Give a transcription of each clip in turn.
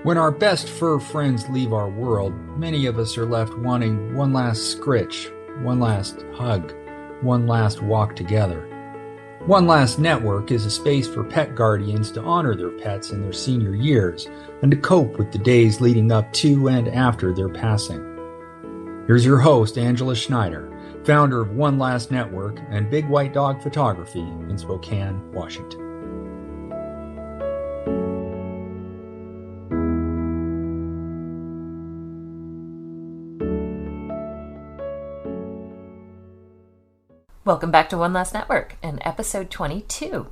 When our best fur friends leave our world, many of us are left wanting one last scritch, one last hug, one last walk together. One Last Network is a space for pet guardians to honor their pets in their senior years and to cope with the days leading up to and after their passing. Here's your host, Angela Schneider, founder of One Last Network and Big White Dog Photography in Spokane, Washington. Welcome back to One Last Network and episode 22.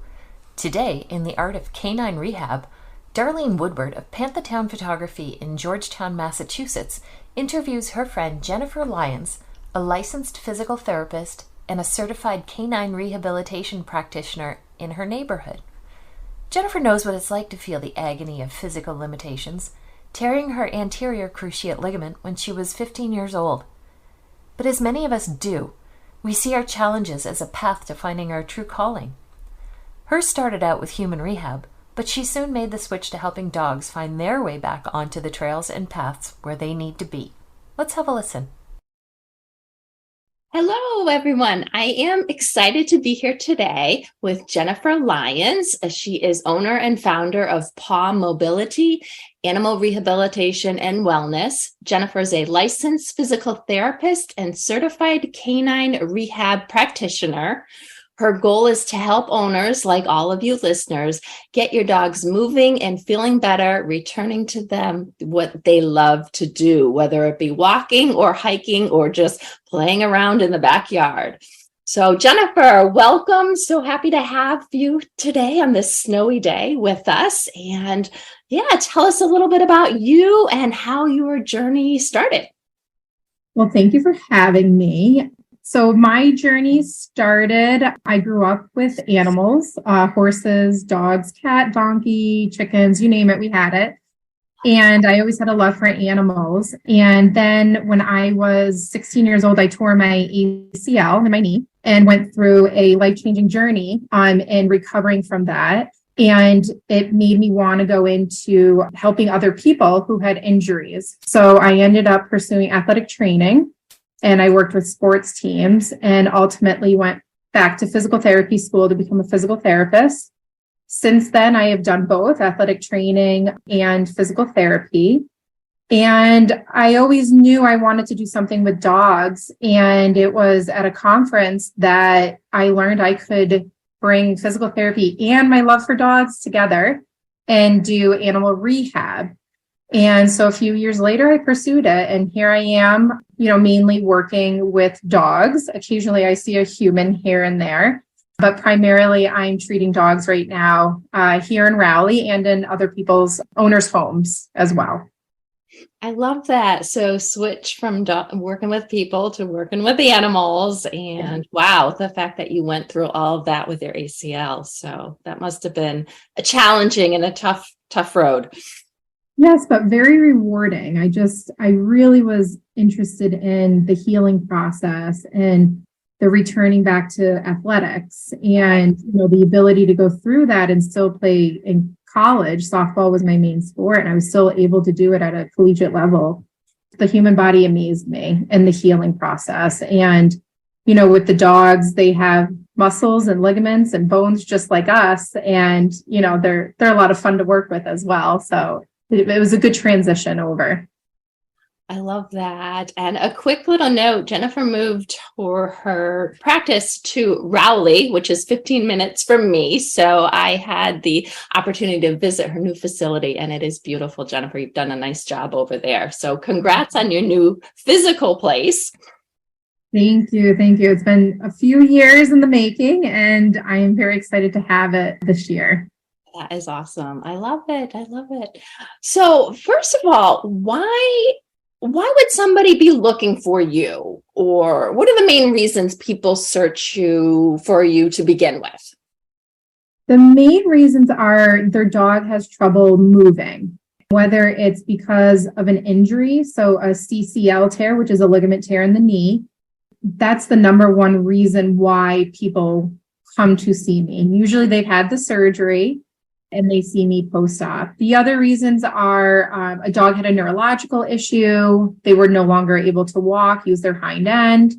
Today, in the Art of Canine Rehab, Darlene Woodward of Pant Photography in Georgetown, Massachusetts, interviews her friend Jennifer Lyons, a licensed physical therapist and a certified canine rehabilitation practitioner in her neighborhood. Jennifer knows what it's like to feel the agony of physical limitations, tearing her anterior cruciate ligament when she was 15 years old. But as many of us do, we see our challenges as a path to finding our true calling. Hers started out with human rehab, but she soon made the switch to helping dogs find their way back onto the trails and paths where they need to be. Let's have a listen. Hello, everyone. I am excited to be here today with Jennifer Lyons. She is owner and founder of Paw Mobility, Animal Rehabilitation and Wellness. Jennifer is a licensed physical therapist and certified canine rehab practitioner. Her goal is to help owners, like all of you listeners, get your dogs moving and feeling better, returning to them what they love to do, whether it be walking or hiking or just playing around in the backyard. So Jennifer, welcome. So happy to have you today on this snowy day with us. And tell us a little bit about you and how your journey started. Well, thank you for having me. So my journey started, I grew up with animals, horses, dogs, cat, donkey, chickens, you name it, we had it. And I always had a love for animals. And then when I was 16 years old, I tore my ACL in my knee and went through a life-changing journey in recovering from that. And it made me want to go into helping other people who had injuries. So I ended up pursuing athletic training. And I worked with sports teams and ultimately went back to physical therapy school to become a physical therapist. Since then, I have done both athletic training and physical therapy. And I always knew I wanted to do something with dogs. And it was at a conference that I learned I could bring physical therapy and my love for dogs together and do animal rehab. And so a few years later, I pursued it. And here I am, mainly working with dogs. Occasionally, I see a human here and there. But primarily, I'm treating dogs right now here in Raleigh and in other people's owners' homes as well. I love that. So switch from working with people to working with the animals. And wow, the fact that you went through all of that with your ACL. So that must have been a challenging and a tough road. Yes, but very rewarding. I really was interested in the healing process and the returning back to athletics and, the ability to go through that and still play in college. Softball was my main sport and I was still able to do it at a collegiate level. The human body amazed me and the healing process. And, with the dogs, they have muscles and ligaments and bones just like us. And, they're a lot of fun to work with as well. So it was a good transition over. I love that. And a quick little note, Jennifer moved for her practice to Raleigh, which is 15 minutes from me. So I had the opportunity to visit her new facility and it is beautiful. Jennifer, you've done a nice job over there. So congrats on your new physical place. Thank you. It's been a few years in the making and I am very excited to have it this year. That is awesome. I love it. So first of all, why would somebody be looking for you? Or what are the main reasons people search for you to begin with? The main reasons are their dog has trouble moving, whether it's because of an injury, so a CCL tear, which is a ligament tear in the knee. That's the number one reason why people come to see me. Usually they've had the surgery and they see me post-op. The other reasons are a dog had a neurological issue. They were no longer able to walk, use their hind end.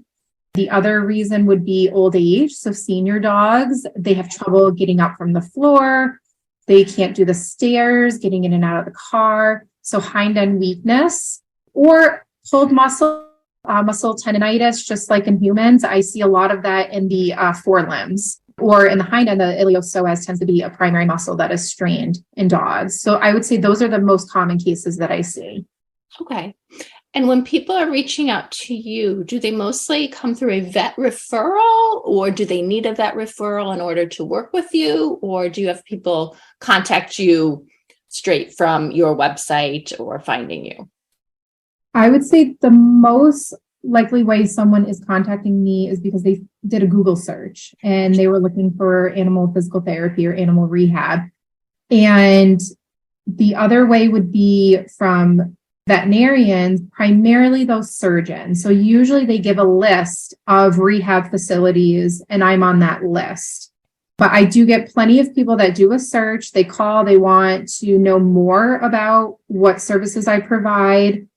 The other reason would be old age. So senior dogs, they have trouble getting up from the floor. They can't do the stairs, getting in and out of the car. So hind end weakness or pulled muscle, muscle tendonitis, just like in humans. I see a lot of that in the forelimbs. Or in the hind end, the iliopsoas tends to be a primary muscle that is strained in dogs. So I would say those are the most common cases that I see. Okay. And when people are reaching out to you, do they mostly come through a vet referral, or do they need a vet referral in order to work with you? Or do you have people contact you straight from your website or finding you? I would say the most likely way someone is contacting me is because they did a Google search and they were looking for animal physical therapy or animal rehab. And the other way would be from veterinarians, primarily those surgeons. So usually they give a list of rehab facilities and I'm on that list. But I do get plenty of people that do a search. They call, they want to know more about what services I provide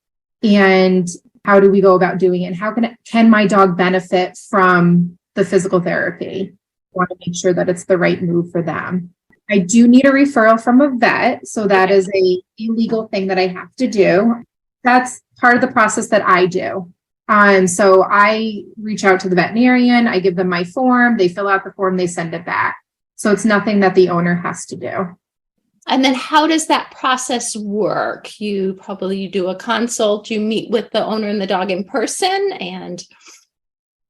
and how do we go about doing it? And how can my dog benefit from the physical therapy? I want to make sure that it's the right move for them. I do need a referral from a vet. So that is a legal thing that I have to do. That's part of the process that I do. So I reach out to the veterinarian, I give them my form, they fill out the form, they send it back. So it's nothing that the owner has to do. And then how does that process work? You probably do a consult, you meet with the owner and the dog in person and...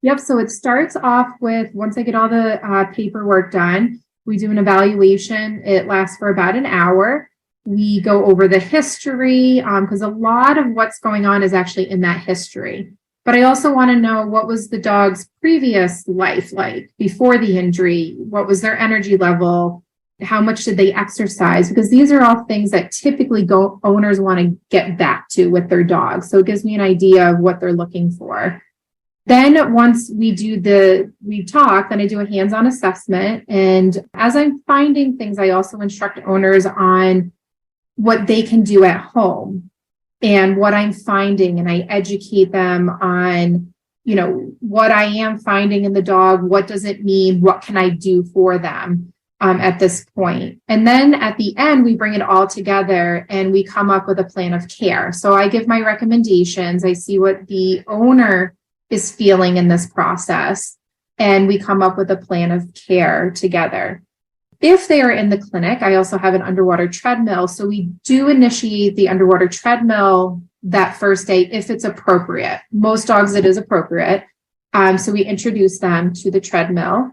Yep. So it starts off with, once I get all the paperwork done, we do an evaluation. It lasts for about an hour. We go over the history because a lot of what's going on is actually in that history. But I also want to know, what was the dog's previous life like before the injury? What was their energy level? How much did they exercise? Because these are all things that typically owners want to get back to with their dogs. So it gives me an idea of what they're looking for. Then once we talk, then I do a hands-on assessment. And as I'm finding things, I also instruct owners on what they can do at home and what I'm finding. And I educate them on, what I am finding in the dog. What does it mean? What can I do for them at this point? And then at the end, we bring it all together and we come up with a plan of care. So I give my recommendations. I see what the owner is feeling in this process, and we come up with a plan of care together. If they are in the clinic, I also have an underwater treadmill. So we do initiate the underwater treadmill that first day if it's appropriate. Most dogs, it is appropriate. So we introduce them to the treadmill.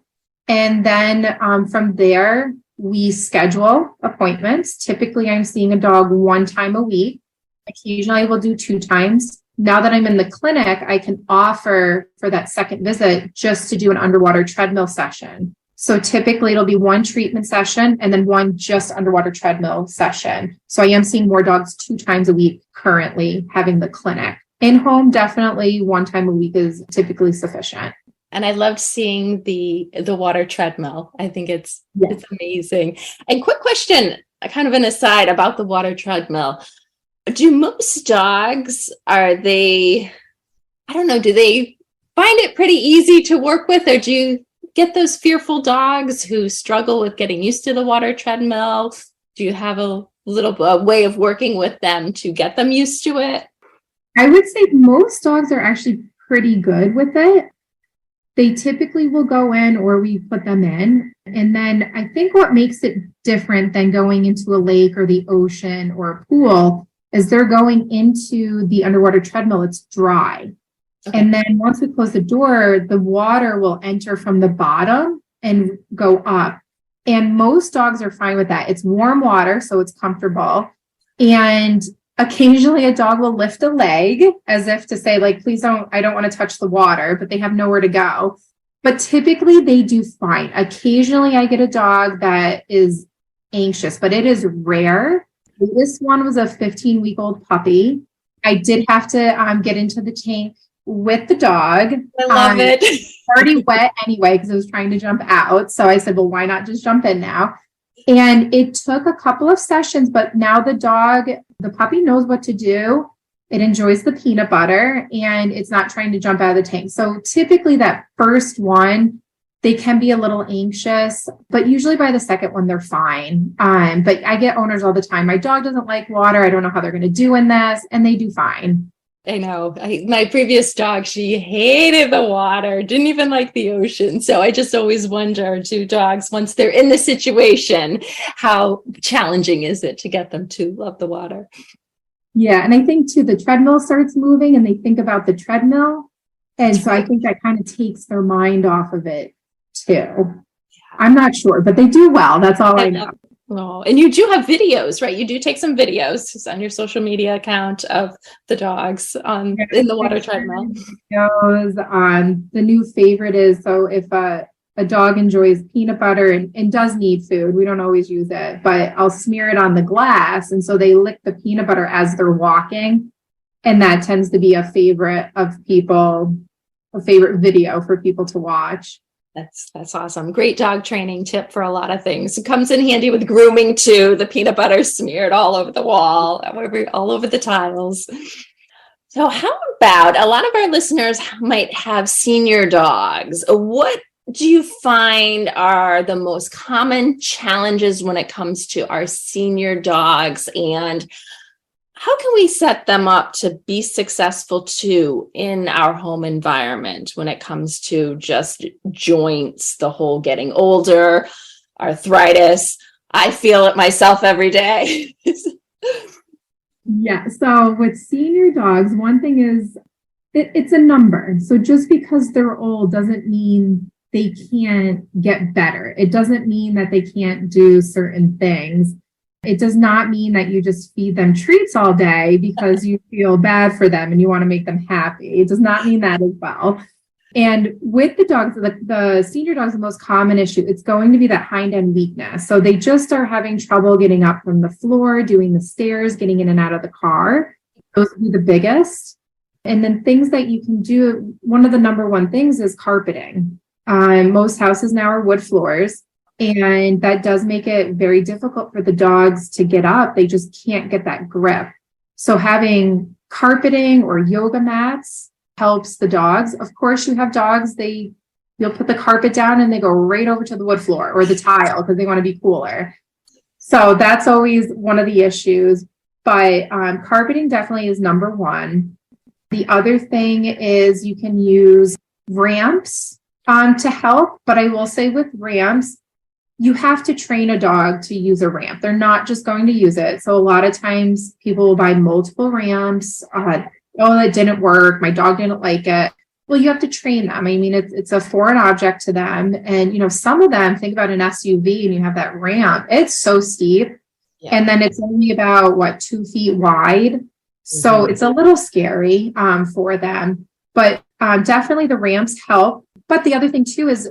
And then from there, we schedule appointments. Typically, I'm seeing a dog 1 time a week. Occasionally, I will do 2 times. Now that I'm in the clinic, I can offer for that second visit just to do an underwater treadmill session. So typically it'll be 1 treatment session and then 1 just underwater treadmill session. So I am seeing more dogs 2 times a week currently having the clinic. In home, definitely 1 time a week is typically sufficient. And I loved seeing the water treadmill. I think it's amazing. And quick question, kind of an aside about the water treadmill. Do most dogs, do they find it pretty easy to work with, or do you get those fearful dogs who struggle with getting used to the water treadmill? Do you have a little way of working with them to get them used to it? I would say most dogs are actually pretty good with it. They typically will go in or we put them in. And then I think what makes it different than going into a lake or the ocean or a pool is they're going into the underwater treadmill. It's dry. Okay. And then once we close the door, the water will enter from the bottom and go up. And most dogs are fine with that. It's warm water, so it's comfortable. And occasionally a dog will lift a leg as if to say, like, I don't want to touch the water, but they have nowhere to go. But typically they do fine. Occasionally I get a dog that is anxious, but it is rare. This one was a 15-week-old puppy. I did have to get into the tank with the dog. I love it. Already wet anyway because it was trying to jump out. So I said, well, why not just jump in now? And it took a couple of sessions, but now the puppy knows what to do. It enjoys the peanut butter and it's not trying to jump out of the tank. So typically that first one, they can be a little anxious, but usually by the second one, they're fine. But I get owners all the time. My dog doesn't like water. I don't know how they're going to do in this. And they do fine. I know. My previous dog, she hated the water, didn't even like the ocean. So I just always wonder, do dogs, once they're in the situation, how challenging is it to get them to love the water? Yeah. And I think too, the treadmill starts moving and they think about the treadmill. And so I think that kind of takes their mind off of it too. I'm not sure, but they do well. That's all I know. Oh, and you do have videos, right? You do take some videos on your social media account of the dogs in the water treadmill. Videos. The new favorite is, so if a dog enjoys peanut butter and does need food, we don't always use it, but I'll smear it on the glass. And so they lick the peanut butter as they're walking. And that tends to be a favorite video for people to watch. That's awesome. Great dog training tip for a lot of things. It comes in handy with grooming too. The peanut butter smeared all over the wall, all over the tiles. So how about, a lot of our listeners might have senior dogs. What do you find are the most common challenges when it comes to our senior dogs, and how can we set them up to be successful too in our home environment when it comes to just joints, the whole getting older, arthritis? I feel it myself every day. Yeah. So with senior dogs, one thing is it's a number. So just because they're old doesn't mean they can't get better. It doesn't mean that they can't do certain things. It does not mean that you just feed them treats all day because you feel bad for them and you want to make them happy. It does not mean that as well. And with the dogs, the senior dogs, the most common issue, it's going to be that hind end weakness. So they just are having trouble getting up from the floor, doing the stairs, getting in and out of the car. Those would be the biggest. And then things that you can do, one of the number one things is carpeting. Most houses now are wood floors. And that does make it very difficult for the dogs to get up. They just can't get that grip. So having carpeting or yoga mats helps the dogs. Of course, you have dogs, you'll put the carpet down and they go right over to the wood floor or the tile because they want to be cooler. So that's always one of the issues. But carpeting definitely is number one. The other thing is you can use ramps to help. But I will say with ramps, you have to train a dog to use a ramp. They're not just going to use it. So a lot of times people will buy multiple ramps. It didn't work. My dog didn't like it. Well, you have to train them. I mean, it's a foreign object to them. And, some of them, think about an SUV and you have that ramp. It's so steep. Yeah. And then it's only about 2 feet wide. Mm-hmm. So it's a little scary for them. But definitely the ramps help. But the other thing too is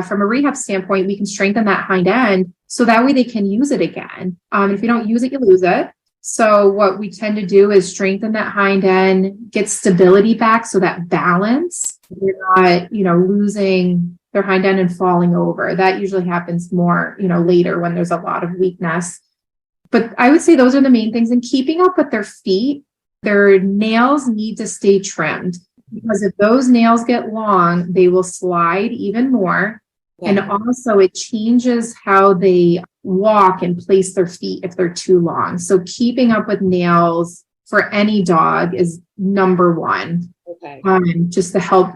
from a rehab standpoint, we can strengthen that hind end so that way they can use it again. If you don't use it, you lose it. So what we tend to do is strengthen that hind end, get stability back. So that balance, they're not, losing their hind end and falling over. That usually happens more, later when there's a lot of weakness. But I would say those are the main things. And keeping up with their feet, their nails need to stay trimmed. Because if those nails get long, they will slide even more. Yeah. And also it changes how they walk and place their feet if they're too long. So keeping up with nails for any dog is number one. Okay. Just to help,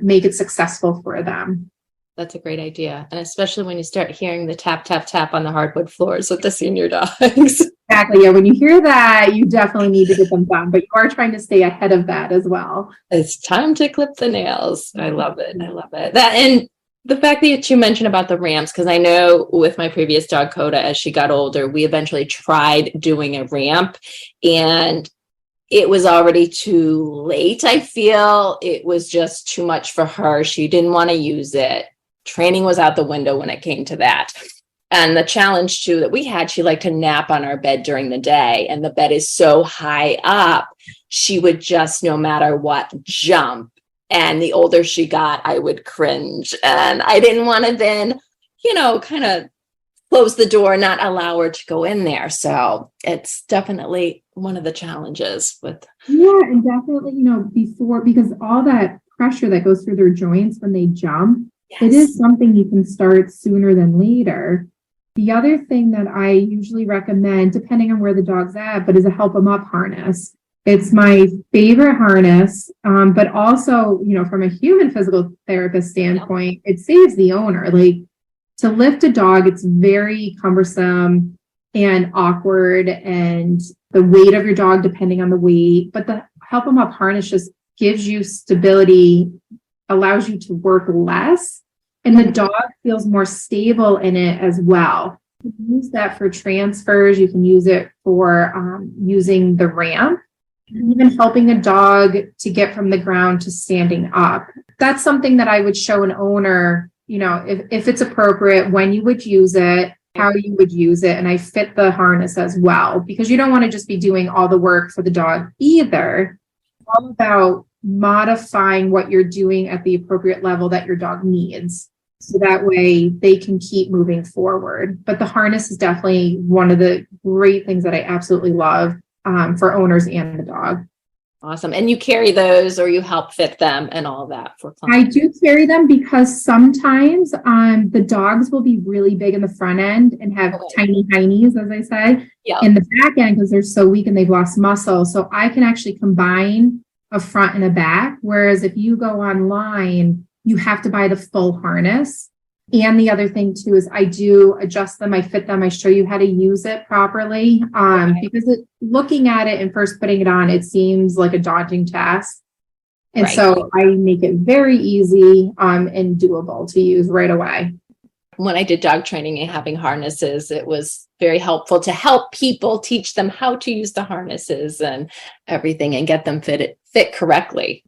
make it successful for them. That's a great idea. And especially when you start hearing the tap, tap, tap on the hardwood floors with the senior dogs. Exactly. Yeah. When you hear that, you definitely need to get them done, but you are trying to stay ahead of that as well. It's time to clip the nails. I love it. I love it. And the fact that you mentioned about the ramps, because I know with my previous dog, Coda, as she got older, we eventually tried doing a ramp and it was already too late. I feel it was just too much for her. She didn't want to use it. Training was out the window when it came to that. And the challenge too that we had, she liked to nap on our bed during the day and the bed is so high up, she would just, no matter what, jump. And the older she got, I would cringe and I didn't want to then, kind of close the door, not allow her to go in there. So it's definitely one of the challenges with. Yeah, and definitely, because all that pressure that goes through their joints when they jump, Yes. It is something you can start sooner than later. The other thing that I usually recommend, depending on where the dog's at, but is a help them up harness. It's my favorite harness, but also, from a human physical therapist standpoint, it saves the owner. Like, to lift a dog, it's very cumbersome and awkward, and the weight of your dog, depending on the weight, but the help them up harness just gives you stability, allows you to work less, and the dog feels more stable in it as well. You can use that for transfers. You can use it for using the ramp, even helping a dog to get from the ground to standing up. That's something that I would show an owner, if it's appropriate, when you would use it, how you would use it. And I fit the harness as well, because you don't want to just be doing all the work for the dog either. It's all about modifying what you're doing at the appropriate level that your dog needs. So that way they can keep moving forward. But the harness is definitely one of the great things that I absolutely love for owners and the dog. Awesome. And you carry those, or you help fit them and all that for clients? I do carry them because sometimes the dogs will be really big in the front end and have tiny hindies, as I say, in the back end because they're so weak and they've lost muscle. So I can actually combine a front and a back. Whereas if you go online, you have to buy the full harness. And the other thing too is I do adjust them, I fit them, I show you how to use it properly. Because looking at it and first putting it on, it seems like a daunting task. And so I make it very easy and doable to use right away. When I did dog training and having harnesses, it was very helpful to help people, teach them how to use the harnesses and everything and get them fit correctly.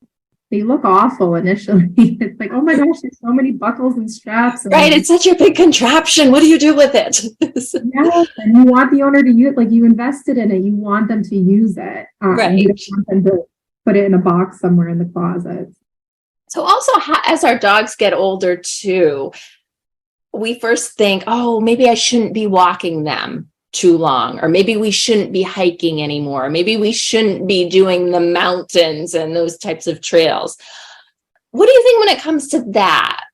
They look awful initially. It's like, oh my gosh, there's so many buckles and straps. Right. It's such a big contraption. What do you do with it? Yes, and you want the owner to use it. Like, you invested in it. You want them to use it. Right. You don't want them to put it in a box somewhere in the closet. So also, as our dogs get older too, we first think, oh, maybe I shouldn't be walking them too long, or maybe we shouldn't be hiking anymore. Maybe we shouldn't be doing the mountains and those types of trails. What do you think when it comes to that?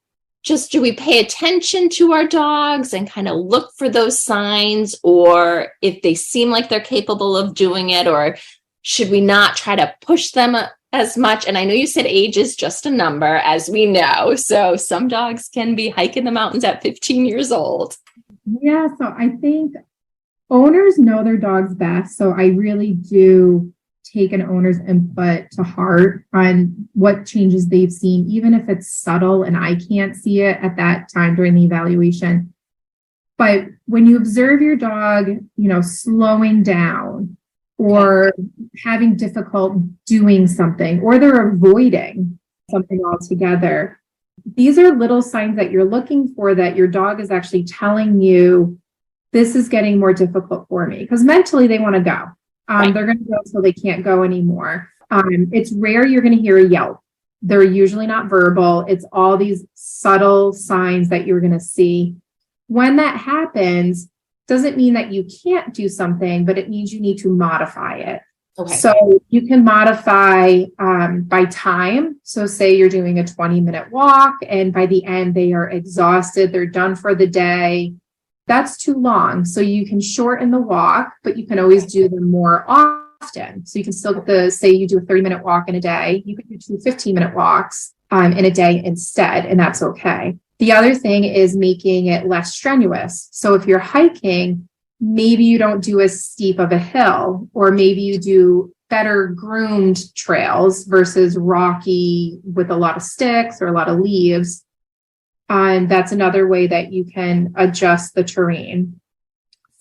Just, do we pay attention to our dogs and kind of look for those signs, or if they seem like they're capable of doing it, or should we not try to push them as much? And I know you said age is just a number, as we know. So some dogs can be hiking the mountains at 15 years old. Yeah, so I think owners know their dogs best. So I really do take an owner's input to heart on what changes they've seen, even if it's subtle and I can't see it at that time during the evaluation. But when you observe your dog, slowing down or having difficult doing something, or they're avoiding something altogether, these are little signs that you're looking for, that your dog is actually telling you, this is getting more difficult for me, because mentally they want to go. They're going to go until they can't go anymore. It's rare you're going to hear a yelp. They're usually not verbal. It's all these subtle signs that you're going to see. When that happens, doesn't mean that you can't do something, but it means you need to modify it. Okay. So you can modify by time. So say you're doing a 20-minute walk, and by the end they are exhausted. They're done for the day. That's too long. So you can shorten the walk, but you can always do them more often. So you can still say you do a 30-minute walk in a day. You could do 2 15-minute walks in a day instead, and that's okay. The other thing is making it less strenuous. So if you're hiking, maybe you don't do as steep of a hill, or maybe you do better groomed trails versus rocky with a lot of sticks or a lot of leaves. And that's another way that you can adjust the terrain.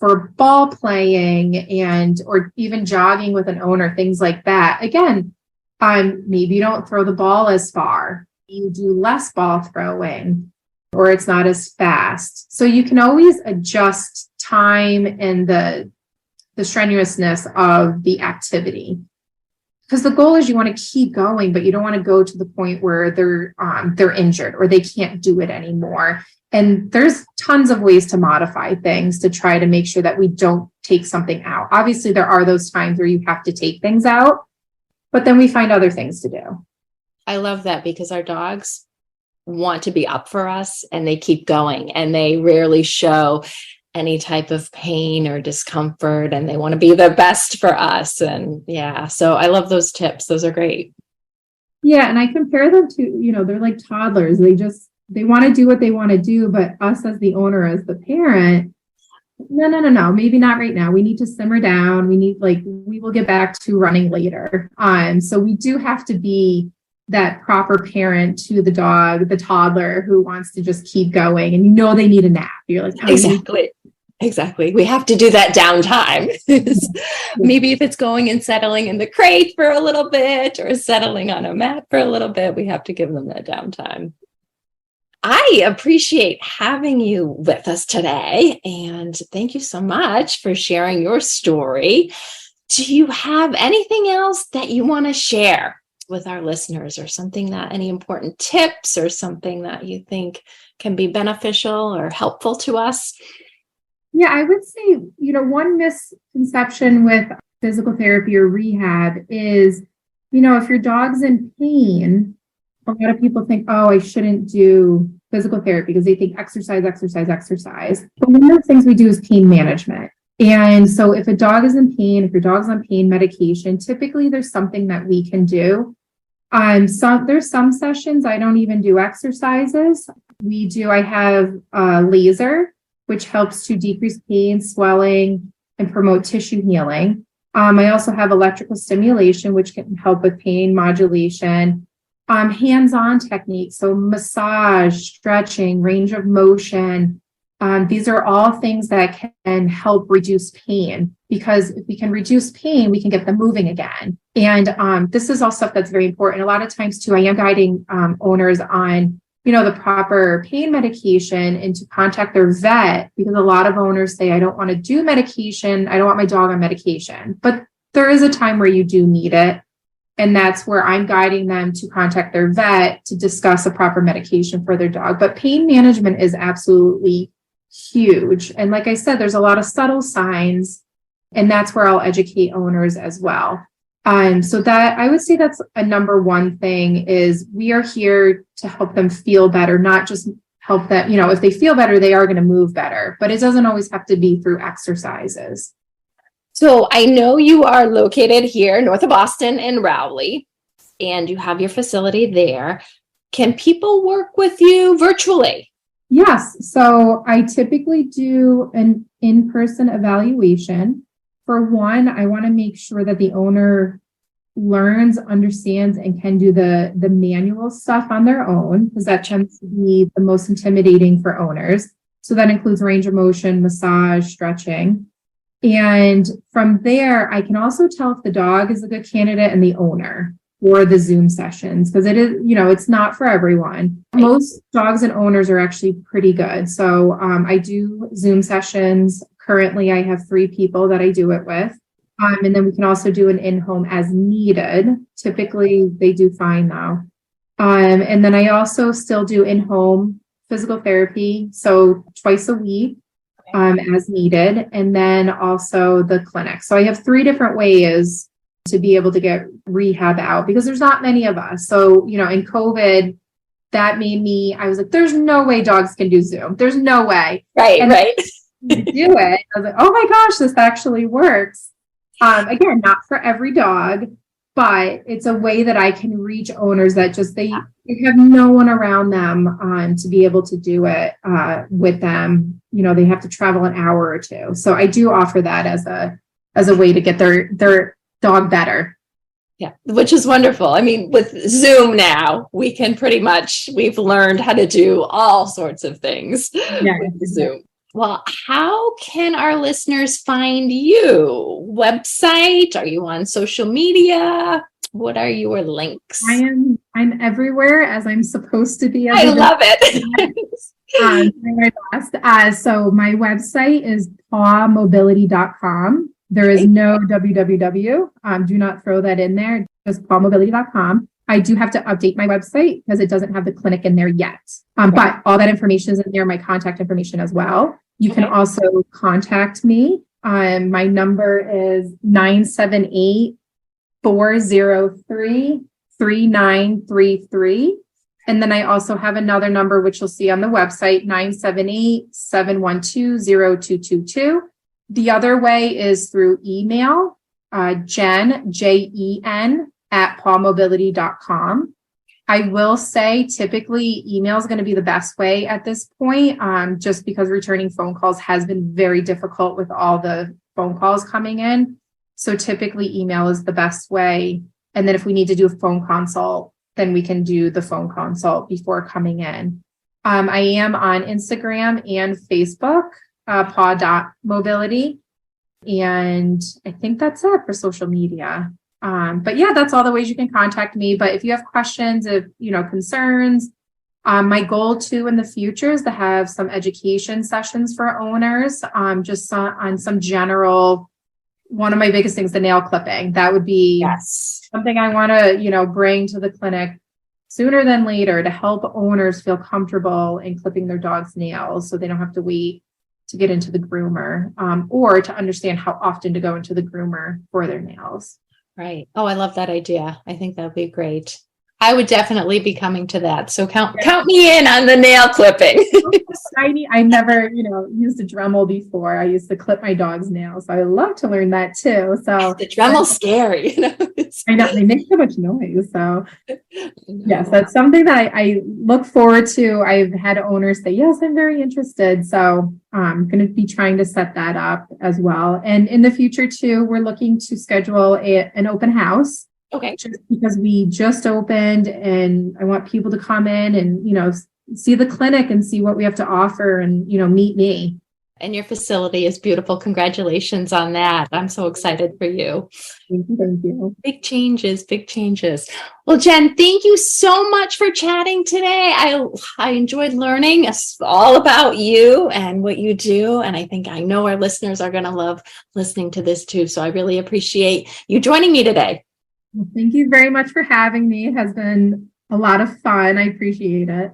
For ball playing or even jogging with an owner, things like that. Again, maybe you don't throw the ball as far. You do less ball throwing, or it's not as fast. So you can always adjust time and the strenuousness of the activity. Because the goal is you want to keep going, but you don't want to go to the point where they're injured or they can't do it anymore. And there's tons of ways to modify things to try to make sure that we don't take something out. Obviously, there are those times where you have to take things out, but then we find other things to do. I love that because our dogs want to be up for us and they keep going and they rarely show any type of pain or discomfort, and they want to be the best for us. And yeah, so I love those tips. Those are great. Yeah. And I compare them to, they're like toddlers. They want to do what they want to do, but us as the owner, as the parent, no, maybe not right now. We need to simmer down. We will get back to running later. So we do have to be that proper parent to the dog, the toddler who wants to just keep going, and they need a nap. You're like, oh, Exactly. We have to do that downtime. Maybe if it's going and settling in the crate for a little bit or settling on a mat for a little bit, we have to give them that downtime. I appreciate having you with us today, and thank you so much for sharing your story. Do you have anything else that you want to share with our listeners, or any important tips or something that you think can be beneficial or helpful to us? Yeah, I would say, one misconception with physical therapy or rehab is, if your dog's in pain, a lot of people think, oh, I shouldn't do physical therapy because they think exercise. But one of the things we do is pain management. And so if a dog is in pain, if your dog's on pain medication, typically there's something that we can do. There's some sessions I don't even do exercises. I have laser, which helps to decrease pain, swelling, and promote tissue healing. I also have electrical stimulation, which can help with pain modulation. Hands-on techniques, so massage, stretching, range of motion. These are all things that can help reduce pain, because if we can reduce pain, we can get them moving again. And this is all stuff that's very important. A lot of times too, I am guiding owners on, the proper pain medication and to contact their vet, because a lot of owners say, I don't want to do medication. I don't want my dog on medication, but there is a time where you do need it. And that's where I'm guiding them to contact their vet to discuss a proper medication for their dog. But pain management is absolutely huge. And like I said, there's a lot of subtle signs, and that's where I'll educate owners as well. So that I would say that's a number one thing, is we are here to help them feel better, not just help them, if they feel better, they are going to move better, but it doesn't always have to be through exercises. So I know you are located here north of Boston in Rowley, and you have your facility there. Can people work with you virtually? Yes. So I typically do an in-person evaluation. For one, I want to make sure that the owner learns, understands, and can do the manual stuff on their own, because that tends to be the most intimidating for owners. So that includes range of motion, massage, stretching. And from there, I can also tell if the dog is a good candidate and the owner for the Zoom sessions, because it is, it's not for everyone. Most dogs and owners are actually pretty good. So I do Zoom sessions. Currently, I have 3 people that I do it with. And then we can also do an in-home as needed. Typically, they do fine though. And then I also still do in-home physical therapy. So twice a week. As needed, and then also the clinic. So I have 3 different ways to be able to get rehab out, because there's not many of us. So, in COVID, that made I was like, there's no way dogs can do Zoom. There's no way. Right. Do it. I was like, oh my gosh, this actually works. Again, not for every dog, but it's a way that I can reach owners that just, they have no one around them to be able to do it with them. They have to travel an hour or 2. So I do offer that as a way to get their dog better. Yeah, which is wonderful. I mean, with Zoom now, we've learned how to do all sorts of things with Zoom. Well, how can our listeners find you? Website? Are you on social media? What are your links? I'm everywhere, as I'm supposed to be. I love it. So my website is pawmobility.com. There is no www. Do not throw that in there. Just pawmobility.com. I do have to update my website because it doesn't have the clinic in there yet. But all that information is in there, my contact information as well. You can also contact me. My number is 978-403-3933. And then I also have another number, which you'll see on the website, 978-712-0222. The other way is through email, Jen, Jen, @pawmobility.com. I will say typically email is going to be the best way at this point, just because returning phone calls has been very difficult with all the phone calls coming in. So typically email is the best way. And then if we need to do a phone consult, then we can do the phone consult before coming in. I am on Instagram and Facebook, paw.mobility. And I think that's it for social media. But yeah, that's all the ways you can contact me. But if you have questions, if concerns, my goal too in the future is to have some education sessions for owners, just on some general. One of my biggest things, the nail clipping. That would be something I want to, bring to the clinic sooner than later to help owners feel comfortable in clipping their dog's nails, so they don't have to wait to get into the groomer, or to understand how often to go into the groomer for their nails. Right. Oh, I love that idea. I think that'd be great. I would definitely be coming to that. So count me in on the nail clipping. I never, used a Dremel before. I used to clip my dog's nails. So I love to learn that too. So the Dremel's scary. I know they make so much noise. So yes, that's something that I look forward to. I've had owners say, yes, I'm very interested. So I'm going to be trying to set that up as well. And in the future too, we're looking to schedule an open house. Okay. Just because we just opened, and I want people to come in and, see the clinic and see what we have to offer and, meet me. And your facility is beautiful. Congratulations on that. I'm so excited for you. Thank you. Big changes. Well, Jen, thank you so much for chatting today. I enjoyed learning all about you and what you do. And I know our listeners are going to love listening to this too. So I really appreciate you joining me today. Well, thank you very much for having me. It has been a lot of fun. I appreciate it.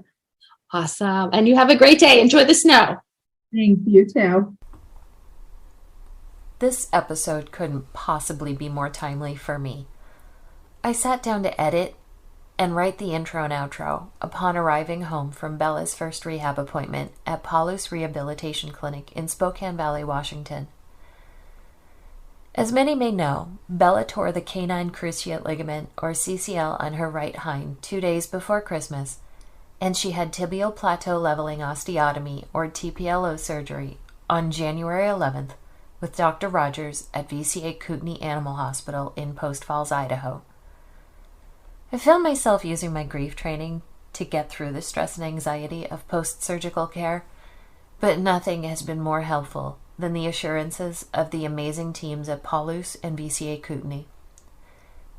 Awesome. And you have a great day. Enjoy the snow. Thank you too. This episode couldn't possibly be more timely for me. I sat down to edit and write the intro and outro upon arriving home from Bella's first rehab appointment at Paulus Rehabilitation Clinic in Spokane Valley, Washington. As many may know, Bella tore the canine cruciate ligament, or CCL, on her right hind 2 days before Christmas, and she had tibial plateau leveling osteotomy, or TPLO surgery, on January 11th with Dr. Rogers at VCA Kootenai Animal Hospital in Post Falls, Idaho. I found myself using my grief training to get through the stress and anxiety of post-surgical care, but nothing has been more helpful than the assurances of the amazing teams at Paulus and VCA Kootenai.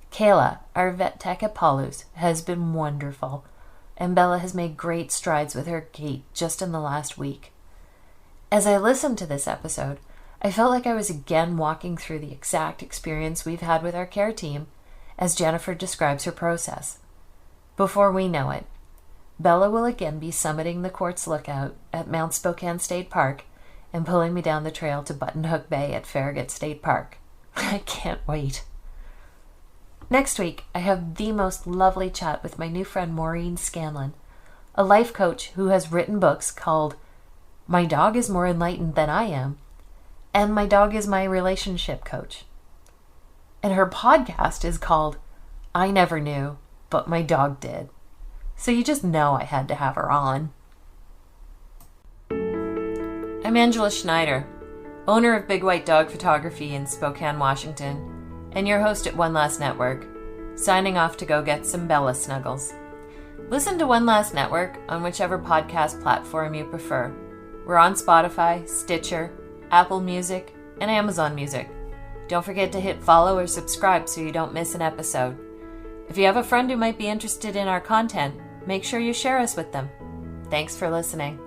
Kayla, our vet tech at Paulus, has been wonderful, and Bella has made great strides with her gait just in the last week. As I listened to this episode, I felt like I was again walking through the exact experience we've had with our care team, as Jennifer describes her process. Before we know it, Bella will again be summiting the Quartz Lookout at Mount Spokane State Park and pulling me down the trail to Button Hook Bay at Farragut State Park. I can't wait. Next week, I have the most lovely chat with my new friend Maureen Scanlon, a life coach who has written books called My Dog is More Enlightened Than I Am, and My Dog is My Relationship Coach. And her podcast is called I Never Knew, But My Dog Did. So you just know I had to have her on. I'm Angela Schneider, owner of Big White Dog Photography in Spokane, Washington, and your host at One Last Network, signing off to go get some Bella snuggles. Listen to One Last Network on whichever podcast platform you prefer. We're on Spotify, Stitcher, Apple Music, and Amazon Music. Don't forget to hit follow or subscribe so you don't miss an episode. If you have a friend who might be interested in our content, make sure you share us with them. Thanks for listening.